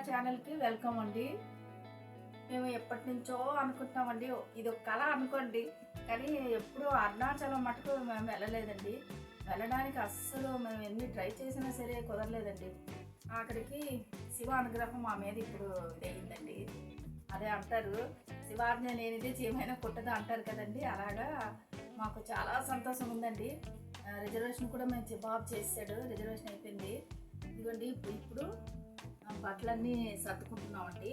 ఛానల్కి వెల్కమ్ అండి. మేము ఎప్పటి నుంచో అనుకుంటున్నామండి, ఇది ఒక కళ అనుకోండి, కానీ ఎప్పుడూ అరుణాచలం మటుకు మేము వెళ్ళలేదండి. వెళ్ళడానికి అస్సలు మేము ఎన్ని ట్రై చేసినా సరే కుదరలేదండి. ఆఖరికి శివ అనుగ్రహం మా మీద ఇప్పుడు ఇదయిందండి. అదే అంటారు, శివాజ్ఞ లేనిది చీమైనా కుట్టదు అంటారు కదండి. అలాగా మాకు చాలా సంతోషం ఉందండి. రిజర్వేషన్ కూడా మేము బాబు చేసాడు, రిజర్వేషన్ అయిపోయింది. ఇదిగోండి ఇప్పుడు బట్టలన్నీ సర్దుకుంటున్నామండి.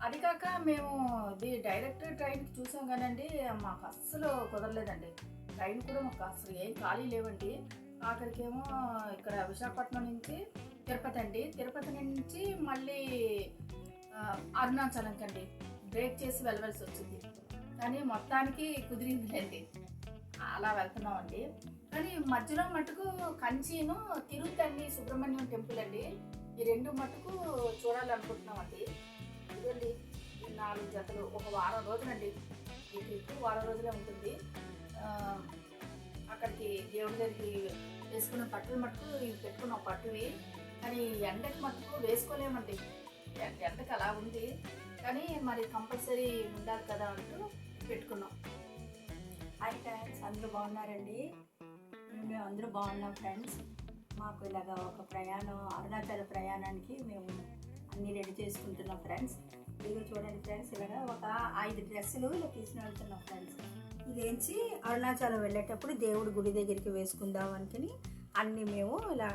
అది కాక మేము ఇది డైరెక్ట్ ట్రైన్కి చూసాం కానండి, మాకు అస్సలు కుదరలేదండి. ట్రైన్ కూడా మాకు అసలు ఏం ఖాళీ లేవండి. ఆఖరికేమో ఇక్కడ విశాఖపట్నం నుంచి తిరుపతి అండి, తిరుపతి నుంచి మళ్ళీ అరుణాచలంకి అండి బ్రేక్ చేసి వెళ్ళవలసి వచ్చింది. కానీ మొత్తానికి కుదిరిందండి, అలా వెళ్తున్నామండి. కానీ మధ్యలో మటుకు కంచిను తిరుత్తని సుబ్రహ్మణ్యం టెంపుల్ అండి, ఈ రెండు మటుకు చూడాలనుకుంటున్నామండి. ఇదండి 4 జతలు, ఒక వారం రోజులండి. ఈ ట్రిప్ వారం రోజులే ఉంటుంది. అక్కడికి దేవుడి దగ్గరికి వేసుకున్న బట్టలు మటుకు ఇవి పెట్టుకున్నాం పట్టువి, కానీ ఎండకి మటుకు వేసుకోలేమండి. ఎండకి అలా ఉంది, కానీ మరి కంపల్సరీ ఉండాలి కదా అంటూ పెట్టుకున్నాం. హాయ్ ఫ్రెండ్స్, అందరూ బాగున్నారండి? మేము అందరూ బాగున్నాం ఫ్రెండ్స్. మాకు ఇలాగ ఒక ప్రయాణం, అరుణాచల ప్రయాణానికి మేము అన్నీ రెడీ చేసుకుంటున్నాం ఫ్రెండ్స్. ఇదిగో చూడండి ఫ్రెండ్స్, ఇలాగ ఒక 5 డ్రెస్సులు ఇలా తీసుకుని వెళ్తున్నాం ఫ్రెండ్స్. ఇదేంచి అరుణాచలం వెళ్ళేటప్పుడు దేవుడి గుడి దగ్గరికి వేసుకుందాం అనుకుని అన్నీ మేము ఇలా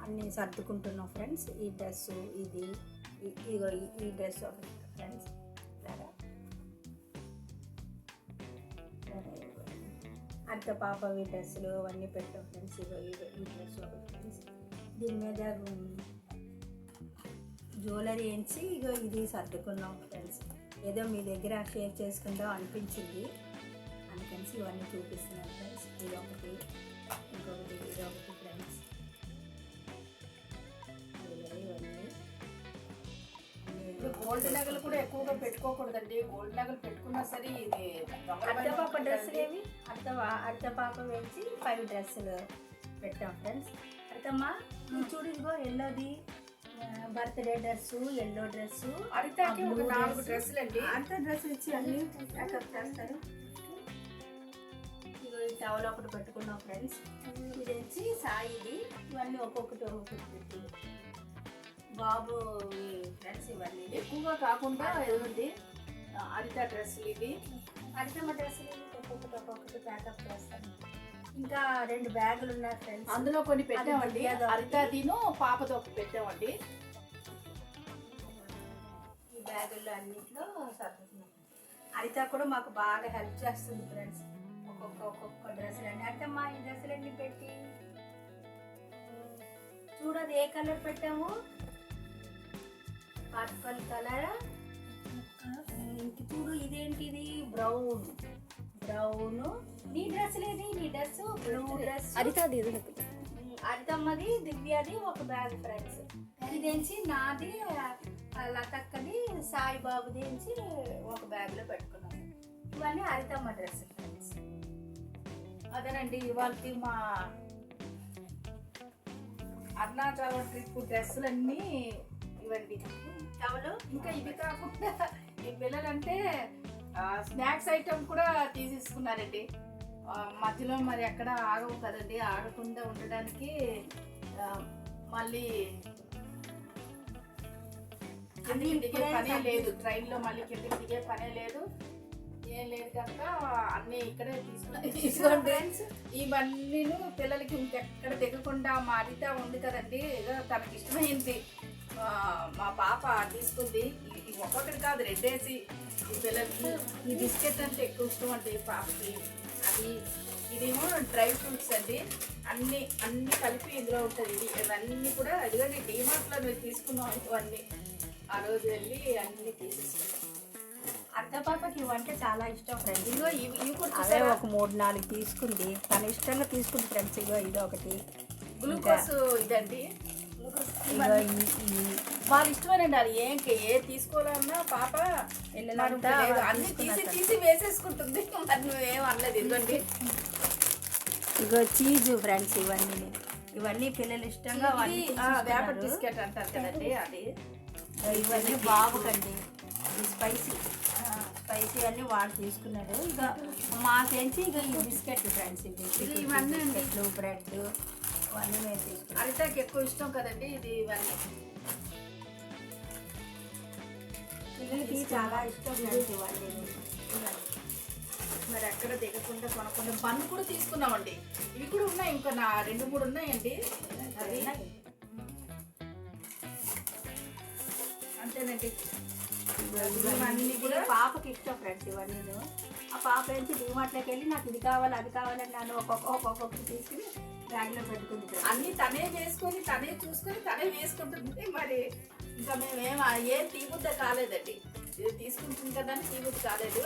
అన్నీ సర్దుకుంటున్నాం ఫ్రెండ్స్. ఈ డ్రెస్సు, ఇదిగో ఈ డ్రెస్ ఒకటి ఫ్రెండ్స్. ఇలాగా అత్త పాపవి డ్రెస్సులు అవన్నీ పెట్టాం ఫ్రెండ్స్. ఇగో ఈ డ్రెస్ ఒకటి ఫ్రెండ్స్. దీని మీద జ్యువెలరీ వేయించి ఇగో ఇది సర్దుకున్నాం ఫ్రెండ్స్. ఏదో మీ దగ్గర షేర్ చేసుకుందాం అనిపించింది, అందుకని ఇవన్నీ చూపిస్తున్నాను ఫ్రెండ్స్. ఇది ఒకటి, ఇంకొకటి, ఇది ఒకటి ఫ్రెండ్స్. గోల్డ్ నగలు కూడా ఎక్కువగా పెట్టుకోకూడదండి. గోల్డ్ నగలు పెట్టుకున్నా సరే ఇది అత్త పాప డ్రెస్సులు ఏవి అత్త పాప వేసి 5 డ్రెస్సులు పెట్టాం ఫ్రెండ్స్. అత్తమ్మా చూడు, ఇదిగో ఎల్లోది బర్త్డే డ్రెస్సు, ఎల్లో డ్రెస్సు, అరితాకి ఒక 4 డ్రెస్సులు అండి. అంత డ్రెస్సులు ఇచ్చి అన్ని ప్యాకప్ చేస్తారు. ఇగో ఈ టవల్ ఒకటి పెట్టుకున్నాం ఫ్రెండ్స్. ఇది వచ్చి సాయిది, ఇవన్నీ ఒక్కొక్కటి పెట్టి బాబు ఫ్రెండ్స్. ఇవన్నీ ఎక్కువగా కాకుండా ఏదండి అరితా డ్రెస్సులు, ఇది అరితమ్మ డ్రెస్సులు ఒక్కొక్కటి ప్యాకప్ చేస్తాను. ఇంకా 2 బ్యాగులు ఉన్నాయి ఫ్రెండ్స్, అందులో కొన్ని పెట్టామండి. అరితాదిను పాపతో పెట్టామండి. ఈ బ్యాగుల్లో అన్నింటిలో సర్దుతున్నాం. అరిత కూడా మాకు బాగా హెల్ప్ చేస్తుంది ఫ్రెండ్స్. ఒక్కొక్క డ్రెస్సులు అండి. అంటే మా ఈ డ్రెస్సులన్నీ పెట్టి చూడదు ఏ కలర్ పెట్టాము, పర్పుల్ కలర్. ఇంక చూడు, ఇదేంటిది బ్రౌన్. నీ డ్రెస్ లేదు, నీ డ్రెస్ బ్లూ డ్రెస్. అరితమ్మది, దివ్యది ఒక బ్యాగ్ ఫ్రెండ్స్. ఇదేంచి నాది, లతక్కది, సాయిబాబుది ఏంచి ఒక బ్యాగ్లో పెట్టుకున్నాం. ఇవన్నీ అరితమ్మ డ్రెస్ ఫ్రెండ్స్. అదేనండి ఇవాళ మా అరుణాచలం ట్రిప్ డ్రెస్సులన్నీ ఇవ్వండి. టవలు ఇంకా ఇవి కాకుండా ఈ పిల్లలంటే స్నాక్స్ ఐటమ్ కూడా తీసేసుకున్నారండి. మధ్యలో మరి ఎక్కడ ఆగవు కదండి, ఆగకుండా ఉండడానికి మళ్ళీ కిందికి దిగే పనే లేదు, ట్రైన్లో మళ్ళీ కిందికి దిగే పనే లేదు, ఏం లేదు కనుక అన్నీ ఇక్కడే తీసుకోండి. ఇవన్నీ పిల్లలకి ఇంకెక్కడ దిగకుండా మా అరిత ఉంది కదండి, ఏదో తనకి ఇష్టమైంది మా పాప తీసుకుంది. ఒక్కొక్కటి కాదు, 2 వేసి ఈ పిల్లలకి. ఈ బిస్కెట్ అంటే ఎక్కువ ఇష్టం అండి పాపకి. అది ఇదేమో డ్రై ఫ్రూట్స్ అండి, అన్ని కలిపి ఇందులో ఉంటుంది. ఇవన్నీ కూడా అదిగోండి డీమార్ట్లో మేము తీసుకున్నాం. ఇవన్నీ ఆ రోజు వెళ్ళి అన్నీ తీసేసుకున్నాం. అత్త పాపకి ఇవంటే చాలా ఇష్టం ఫ్రెండ్స్. ఇదిగో ఇవి కూడా అదే ఒక 3-4 తీసుకుంది, తన ఇష్టంగా తీసుకుంది ఫ్రెండ్స్. ఇగో ఇది ఒకటి గ్లూకోజ్ ఇదండి. వాళ్ళ ఇష్టమేనండి, అది ఏ తీసుకోవాలన్నా పాప అన్ని తీసి వేసేసుకుంటుంది. మరి నువ్వేం అనలేదు. ఇదిగోండి ఇగో చీజ్ ఫ్రెండ్స్. ఇవన్నీ ఇవన్నీ పిల్లలు ఇష్టంగా ఇది వేపర్ బిస్కెట్ అంటారు కదండి అది. ఇవన్నీ బాబుకండి స్పైసీ స్పైసీ అన్నీ వాడు తీసుకున్నాడు. ఇక మాకేంచి ఇక ఈ బిస్కెట్ ఫ్రెండ్స్ ఇవన్నీ బిస్కెట్లు బ్రెడ్ ఇవన్నీ మేము తీసుకున్నాం. అరిటాకి ఎక్కువ ఇష్టం కదండి ఇది. ఇవన్నీ పిల్లలకి చాలా ఇష్టం ఫ్రెండ్స్ ఇవన్నీ. మరి ఎక్కడ దిగకుండా కొనకుండా బన్ కూడా తీసుకున్నామండి. ఇవి కూడా ఉన్నాయి, ఇంకా 2-3 ఉన్నాయండి. అది అంతేనండి. ఇవన్నీ కూడా పాపకి ఇష్టం ఫ్రెండ్స్ ఇవన్నీ. ఆ పాప ఏంటి డిమార్ట్లోకి వెళ్ళి నాకు ఇది కావాలి అది కావాలని నన్ను ఒక్కొక్కటి తీసుకుని బ్యాగ్లో పెట్టుకుంది. అన్నీ తనే చేసుకొని తనే చూసుకొని తనే వేసుకుంటుంది. మరి ఇంకా మేమేం ఏం తీబుద్ద కాలేదండి. ఇది తీసుకుంటుంది కదా అని తీబుద్ది కాలేదు.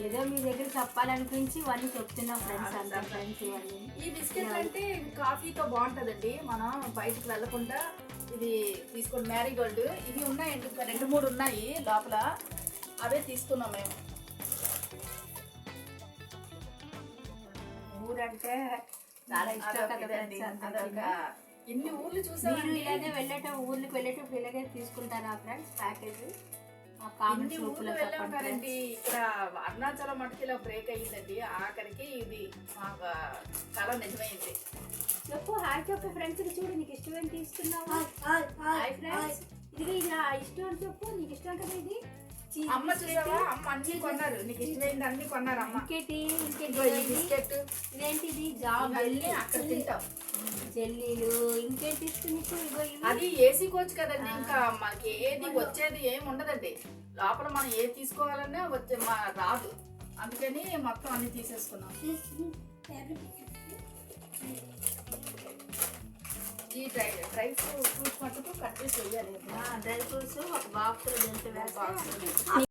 ఏదో మీ దగ్గర చెప్పాలనిపించి ఇవన్నీ చెప్తున్నాం ఫ్రెండ్స్. అంతా ఫ్రెండ్స్ ఇవన్నీ ఈ బిస్కెట్ అంటే కాఫీతో బాగుంటుందండి. మనం బయటకు వెళ్ళకుండా ఇది తీసుకోండి. మ్యారీగోల్డ్ ఇవి ఉన్నాయండి, ఇంకా 2-3 ఉన్నాయి లోపల. అవే తీసుకున్నాం మేము. ఊరంటే చాలా ఇష్టం కదండి. ఎన్ని ఊర్లు చూసారు. మీరు ఇలాగే ఊర్లకు వెళ్ళేటప్పుడు ఇలాగే తీసుకుంటారా ఫ్రెండ్స్ ప్యాకేజ్? ఎన్ని ఊర్లు వెళ్ళాం కదండి. ఇక్కడ అరుణాచలం మటుకు ఇలా బ్రేక్ అయ్యిందండి. ఆఖరికి ఇది మాకు చాలా నిజమైంది. చెప్పు హాయ్ చెప్పు ఫ్రెండ్స్. చూడు నీకు ఇష్టం ఏం తీసుకున్నావు? Hi friends. ఇది నా ఇష్టం అని చెప్పు. నీకు ఇష్టం కదా ఇది. అమ్మ చూసావా, అమ్మ అన్ని కొన్నారు. నీకు ఇష్టమైంది అన్ని కొన్నారు అమ్మ. ఇంకేంటి బిస్కెట్ ఇదేంటిది జామ్ అన్ని అక్కడ తింటాం. జెల్లీలు ఇంకేంటి ఇష్టం? అది ఏసీ కోచ్ కదండి. ఇంకా మనకి ఏది వచ్చేది ఏమి ఉండదండి. లోపల మనం ఏది తీసుకోవాలన్నా వచ్చే రాదు. అందుకని మొత్తం అన్ని తీసేసుకున్నాం. ఈ డ్రై ఫ్రూట్స్ మటుకు కట్ చేసి వేయాలి. డ్రై ఫ్రూట్స్ ఒక బాక్స్ వేస్తే